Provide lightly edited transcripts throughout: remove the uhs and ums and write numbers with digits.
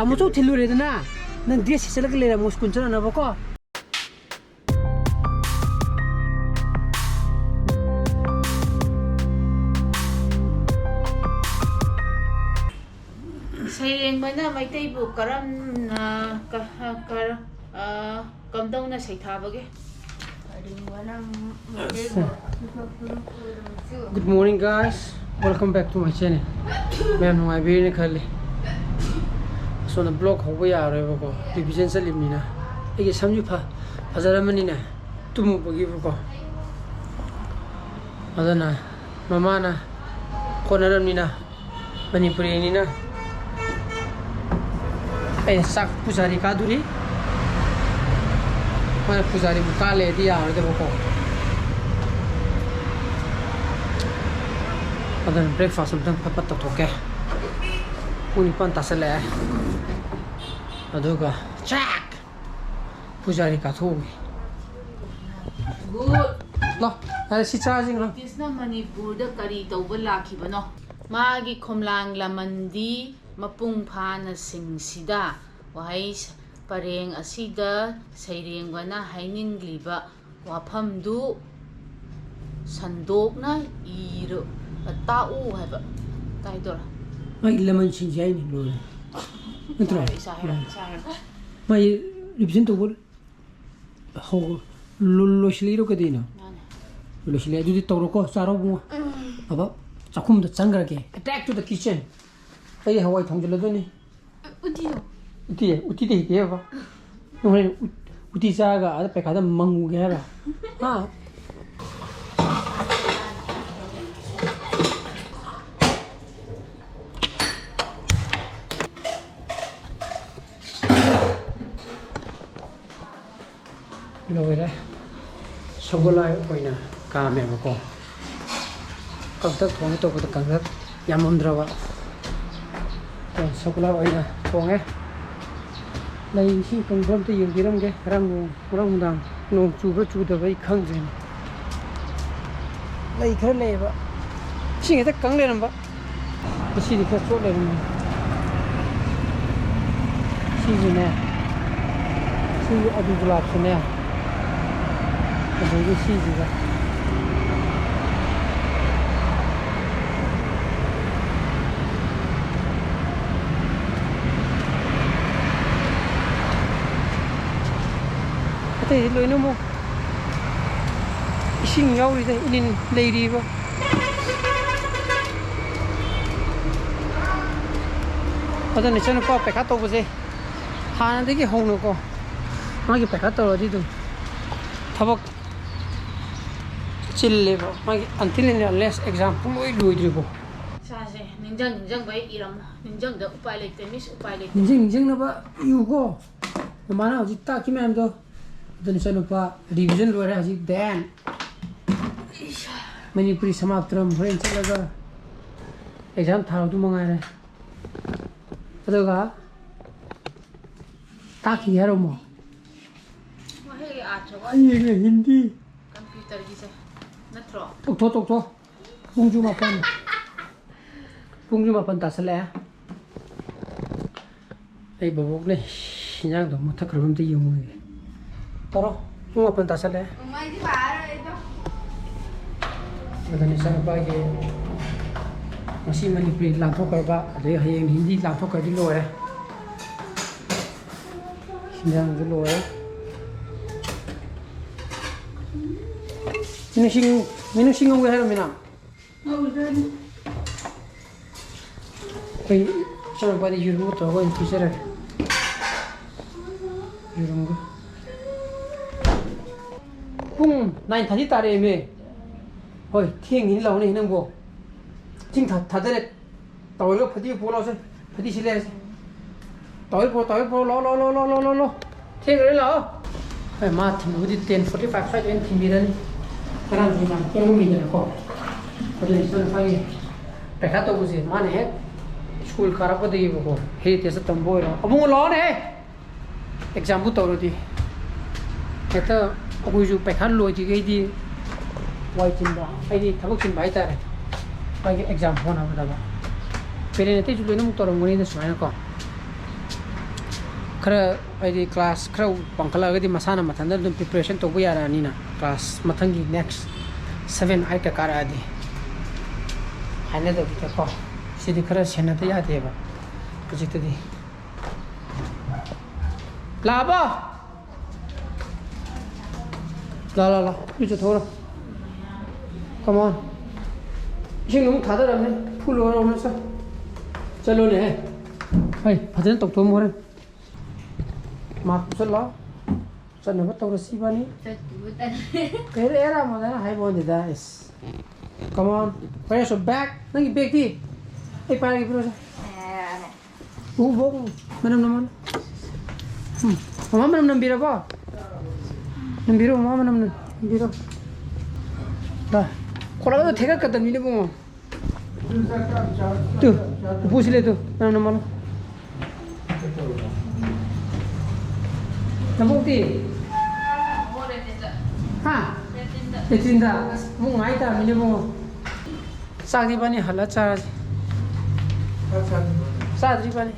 Tamu tu tilu re na. Nang dia sisa lagi lera mus kuncana na bako. Sayang mana mai taibu karam na kamdau na say thabage. Good morning guys. Welcome back to my channel. Ma'am, I be in Kali. So the blog how we are bako. Revision sa limina. Ege samju pa pazaramani na. Tumu bagi bako. Adana mama na konaram ni na. Manipur ni na. Ay sak pusari kaduri. Mana pusari bukale dia ada bako. Adan breakfast udah papat toke. Unipan tasale. Aduga check. Pusari katu. Good. Loh, ada si charging loh. This na Manipur da kari tawba laki ba no? Magi khomlang lamandi mapung pha na singsida wahai pareng asida sairengwa na hainingliba wafamdu sandokna iro tau haba taidor Mai lemon sinjai ni loh. Betul. Sahara Mai revision tu bol. How lolo shiliro ke dina. Lolo shiliro jadi tahu roko saro bunga. Apa? Cakum tu canggar ke. Attack to the kitchen. Ay Hawaii thong jelo ni. Uti deh ke apa? Nunggu uti saga ada pekada mangu ke apa? Ha. Loh ini, sekolah punya kami bako. Kalau thong itu kita kangen, yamam drawa. Sekolah punya thong Lai si kongrom tu yang diram ke, orang mudang, nong cuba baik kang jen. Lai keren le ba, si kita kang le namba, si di kerja le namba, si ni, si abu gulab ni, abu itu si juga. Thế lối nó mua xin nhau đi đây nên lấy đi vào ở đây cho nó có phải cắt tàu gì hà nó cái hông nó có nó cái phải cắt tàu đi thôi thabak chille vào mà until in less example lối đuổi đi vào 사실 ninjang bai iram ninjang da upai lekte mis upai lekte ninjang nó ba yêu go mà nào chỉ ta kim em thôi dan Echanupa revision lo ra ji dan Manipur samaptram hoin chalaga exam thau tu mangai re aduga ta ki haro mo wahe achawa ai hindi computer gi se natro tok to pungju mapan ta sala ai babok ne sinyang do mathak rum te yung Toro, mau apa entah salah. Umay di ba ito? Ada Echanupa ke masih Manipur lantok kerba, ada yang Hindi lantok kerdi lo ya. Yang dulu ya. Minus sing ngwe haro mina. Oh, dan. Koi Echanupa di juru to ko teacher. Juru Pung 9:30 tare me. Hoi, thieng hin lo ni nang bo. Jing thadere tawlo phadi polo se. Phadi sile se. Tawlo lo. Thieng re lo. Hoi ma thim udi 10:45 sai en thimiran. Karan ni ma kemu mi ne ko. Padi sun phai. Pekha to buji man he. School karap de bo. He te sa tambo ro. Abung lo ne. Exam bu tawro di. Eta aku juga pekhan lo juga di white cinta, ini tabuk cinta itu ada, bagi exam pun apa dah. Pernah nanti juga ni muktor muni itu semuanya kok. khara ai class khara pangkala gadi masana mathanda dum preparation to bu yara ni na class mathangi next 7 ai ka kara adi hane do bi ko sidi khara sena te ya de ba project di la ba la you just hold on come on 지금 너무 다들었네 풀 올라오면서 잘로네 hey 바지는 똑똑 뭐래 막 붙을라 저는 뭐 또 시바니 그래 에라 뭐나 하이본이다 is come on where's your bag 너기 백디 이 빠르게 불어서 우보 만남 엄마 만남 비라봐 남비로 엄마 만남 비로 나 코라도 대가 갔다 미네 뭐 tuh pusile tuh nama Namukti ha Retinda mau ngai ta mini mau sagdi bani hala cara sagdi bani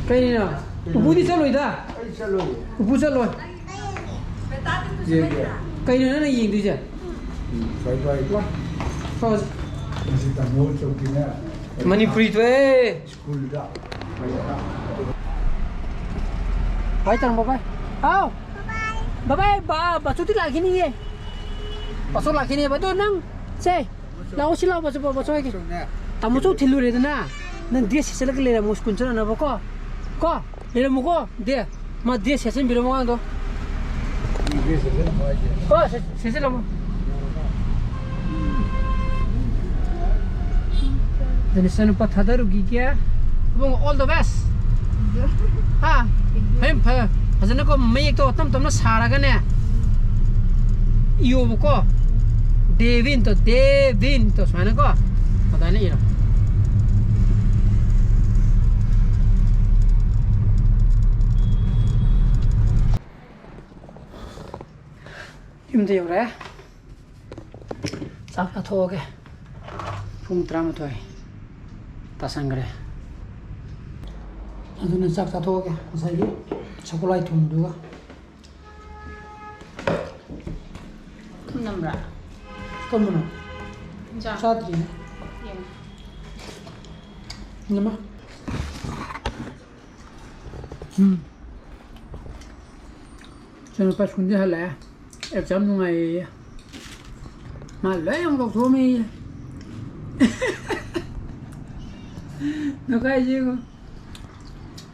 cái này nào ubu đi chalo ida ubu chalo cái này nó gì đi chứ thôi Manipur thôi bye tang bye ao bye bà chú thích lại cái này bà số lại cái này bà tôi năng xe lao xí lao bà cho cái tao một chút thì lùi rồi na nên dia sẽ lấy cái này một cuốn chân nào bà có để mua có để mà dia sẽ xem video mà đó sẽ làm jadi Echanupa thada rugi kia bung all the best ha hem pha fazana ko mai to tam na sara ga ne iyo ko devin to sana ko pata nahi ira imde yore sak thoge phum tram thoi tasangre aduna sak thoge sai gi chocolate thum duga namra komuno ja sadri nama Echanupa shundi hala exam nungai mà lấy ông đọc thua mi nó cái gì không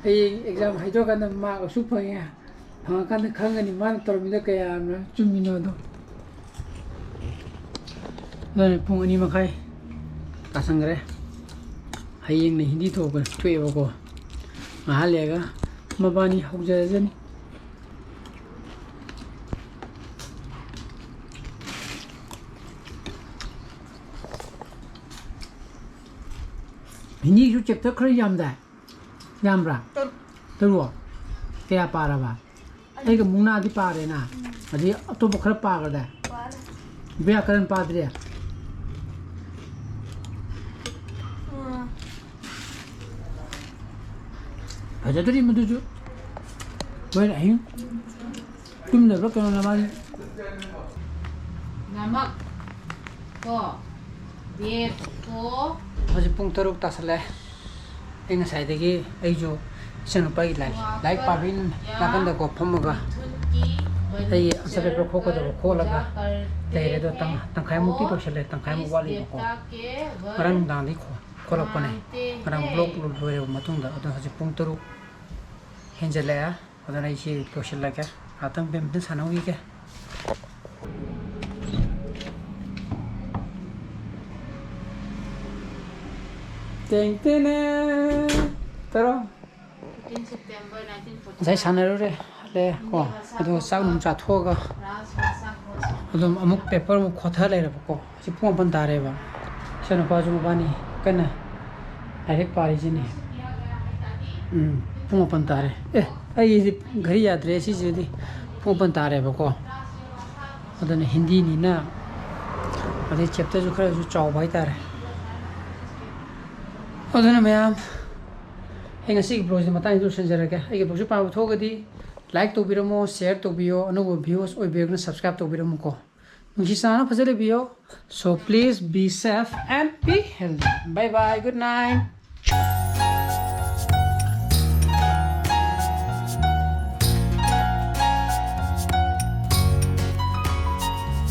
thì exam hay cho cái mà ở súp phải à họ cái khang cái mà tao mình cái nó chung mình nó đó rồi phung anh mà khai ta sang cái hay những này hindi thôi cái thuê vào cô mà hai lẻ cái mà bao nhiêu học giờ dân Ini ju chapter khari yamda yamra terwa kaya para ba ai ga muna di pare na adi to bukhara pa ga da vyakaran padre aja tadi mudu ju wala hin tum le ba kana na namak ko biep ko Masih pung teruk tak salah. Ini saya lagi, ayo Echanupa like pabin, nakkan dah kau pemuga. Ayo sampai berkoko dah berkoko laga. Dari itu tangkai mukti tu salah, tangkai muwali berkoko. Orang dah ni kau apa ni? Orang blog lu matung dah. Atau masih pung teruk. Henjelaya, atau ni si tu salah ke? Atau bempen sana ugi ke? Teng Pero 15 September 1940 Saya sanarure le ko adu sak num cha thoga adum amuk paper mu khotha le ra ko si pung ban dare ba Echanupa ju bani kana direct pari jini pung ban dare ai ghari yaad re si jidi pung ban dare ba ko adun hindi ni na ꯑꯗꯩ ꯆꯦꯞꯇꯔꯁꯨ ꯈꯔꯁꯨ ꯆꯥꯎꯕ ꯍꯥꯏꯇꯥꯔꯦ ꯑꯗꯨꯅ ꯃꯌꯥꯝ ꯑꯩ ꯉꯁꯤꯒꯤ ꯕ꯭ꯂꯣꯒꯁꯤ ꯃꯇꯥꯡꯗ ꯂꯣꯏꯁꯤꯟꯖꯔꯒꯦ ꯑꯩꯒꯤ ꯕ꯭ꯂꯣꯒꯁꯤ ꯄꯥꯝꯕ ꯊꯣꯛꯑꯒꯗꯤ ꯂꯥꯏꯛ ꯇꯧꯕꯤꯔꯝꯃꯣ ꯁꯤꯌꯔ ꯇꯧꯕꯤꯌꯣ ꯑꯅꯧꯕ ꯚ꯭ꯌꯨꯁ ꯑꯣꯏꯕꯤꯔꯒꯅ ꯁꯕꯁꯀ꯭ꯔꯥꯏꯕ ꯇꯧꯕꯤꯔꯝꯃꯨꯀꯣ ꯅꯨꯡꯁꯤ ꯆꯥꯟꯅ ꯐꯖꯅ ꯂꯩꯕꯤꯌꯣ so please be safe and be healthy bye bye good night